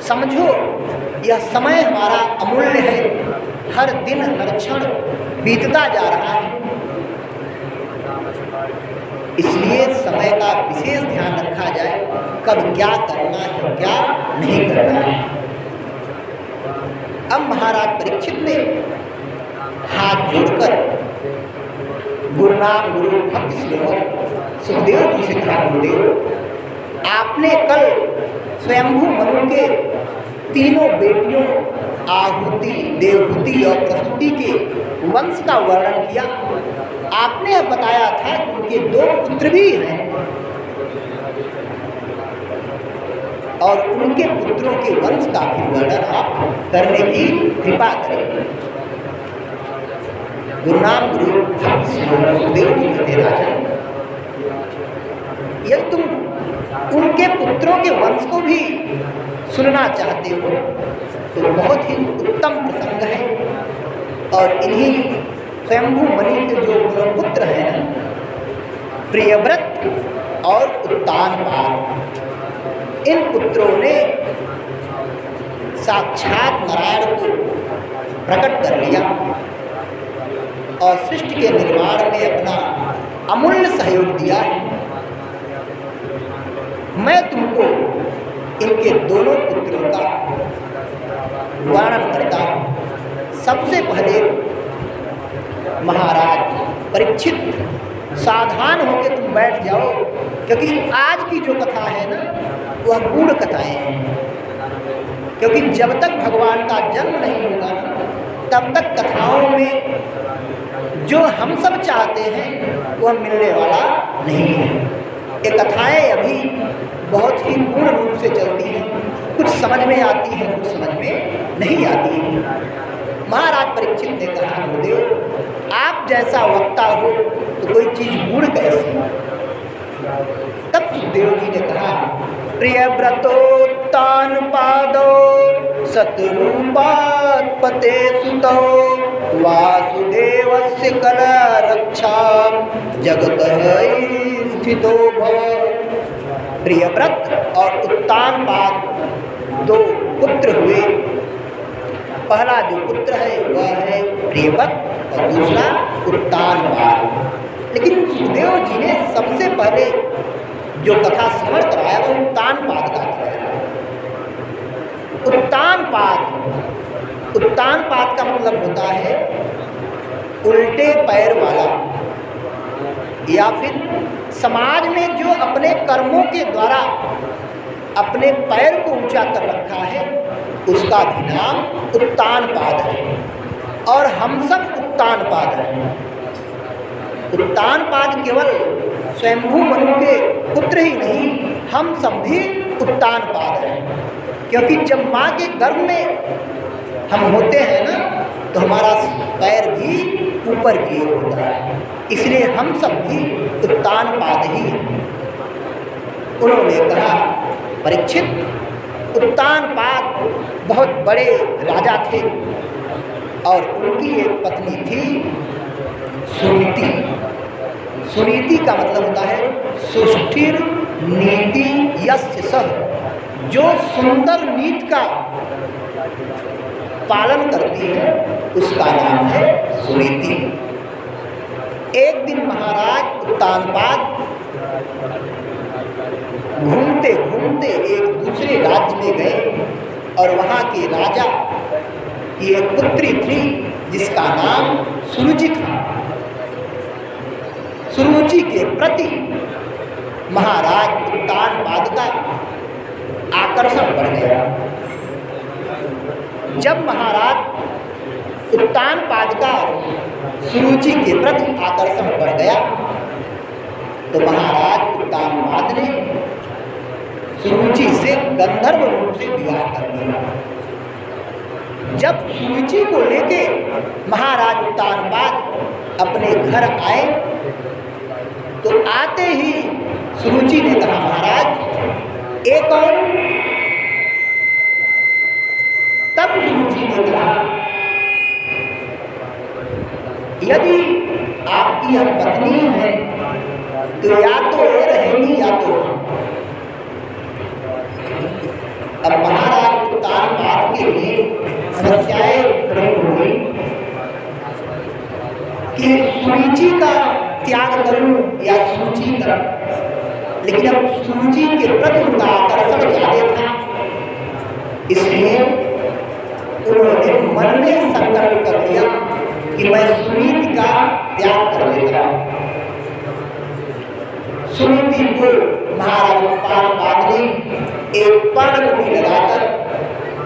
समझो यह समय हमारा अमूल्य है, हर दिन हर क्षण बीतता जा रहा है, इसलिए समय का विशेष ध्यान रखा जाए, कब क्या करना है क्या नहीं करना है। अब महाराज परीक्षित ने हाथ जोड़कर गुरुनाम गुरु भक्ति श्रीमद सुखदेव जी से कहा, गुरुदेव आपने कल स्वयंभू मनु के तीनों बेटियों आहुति, देवहूति और प्रसूति के वंश का वर्णन किया। आपने अब बताया था कि उनके 2 पुत्र भी हैं और उनके पुत्रों के वंश का भी वर्णन आप करने की कृपा करें। गुरुनाम गुरु सुखदेव जी कहते, राजन यदि तुम उनके पुत्रों के वंश को भी सुनना चाहते हो तो बहुत ही उत्तम प्रसंग है। और इन्हीं स्वयंभू मनु के जो पुत्र हैं ना, प्रियव्रत और उत्तानपाद, इन पुत्रों ने साक्षात नारायण को प्रकट कर लिया और सृष्टि के निर्माण में अपना अमूल्य सहयोग दिया है। मैं तुमको इनके दोनों पुत्रों का वर्णन करता हूँ। सबसे पहले महाराज परीक्षित सावधान होकर तुम बैठ जाओ, क्योंकि आज की जो कथा है ना वह गूढ़ कथाएं हैं। क्योंकि जब तक भगवान का जन्म नहीं होगा ना तब तक कथाओं में जो हम सब चाहते हैं वह मिलने वाला नहीं है। ये कथाएं अभी बहुत ही पूर्ण रूप से चलती हैं, कुछ समझ में आती हैं, कुछ समझ में नहीं आती हैं। महाराज परीक्षित ने कहा, गुरुदेव आप जैसा वक्ता हो तो कोई चीज़ गूढ़ कैसी। तब सुखदेव जी ने कहा, प्रियव्रतोत्तानपादो सतरूपात् पते सुतो वासुदेवस्य कलारक्षां जगतः स्थितो भव। प्रियव्रत और उत्तानपाद 2 पुत्र हुए। पहला जो पुत्र है वह है प्रियव्रत और दूसरा उत्तानपाद। लेकिन सुखदेव जी ने सबसे पहले जो कथा श्रवण कराया वो उत्तानपाद का कराया। उत्तानपाद का मतलब होता है उल्टे पैर वाला, या फिर समाज में जो अपने कर्मों के द्वारा अपने पैर को ऊंचा कर रखा है उसका भी नाम उत्तानपाद है। और हम सब उत्तानपाद हैं। उत्तानपाद केवल स्वयंभू मनु के पुत्र ही नहीं, हम सब भी उत्तानपाद हैं। क्योंकि जब माँ के गर्भ में हम होते हैं ना तो हमारा पैर भी ऊपर की ओर होता है, इसलिए हम सब भी उत्तानपाद ही हैं। उन्होंने कहा, परीक्षित उत्तानपाद बहुत बड़े राजा थे और उनकी एक पत्नी थी सुनीति। सुनीति का मतलब होता है सुष्ठिर नीति यस्य सह, जो सुंदर नीति का पालन करती है उसका नाम है सुनीति। एक दिन महाराज उत्तानपाद घूमते घूमते एक दूसरे राज्य में गए और वहाँ के राजा की एक पुत्री थी जिसका नाम सुरुचि था। सुरुचि के प्रति महाराज उत्तानपाद का आकर्षण बढ़ गया। जब महाराज उत्तानपाद का सुरुचि के प्रति आकर्षण बढ़ गया तो महाराज उत्तानपाद ने सुरुचि से गंधर्व रूप से विवाह कर दिया। जब सुरुचि को लेके महाराज उत्तानपाद अपने घर आए तो आते ही सुरुचि ने कहा, महाराज एक और। तब सुरुचि ने कहा, यदि आपकी यह पत्नी है तो या तो ये रहेगी या तो। अब महाराज के लिए समस्याएं खड़ी हो गई कि सुरुचि का त्याग करूं या सुरुचि करूं, लेकिन अब सुरुचि के प्रति उनका आकर्षण ज्यादा था, इसलिए उन्होंने मन में संकल्प कर लिया कि मैं सुनीति का त्याग कर देता हूं। सुनीति को महाराज गोपाल पाद ने एक पर्णकुटी लगाकर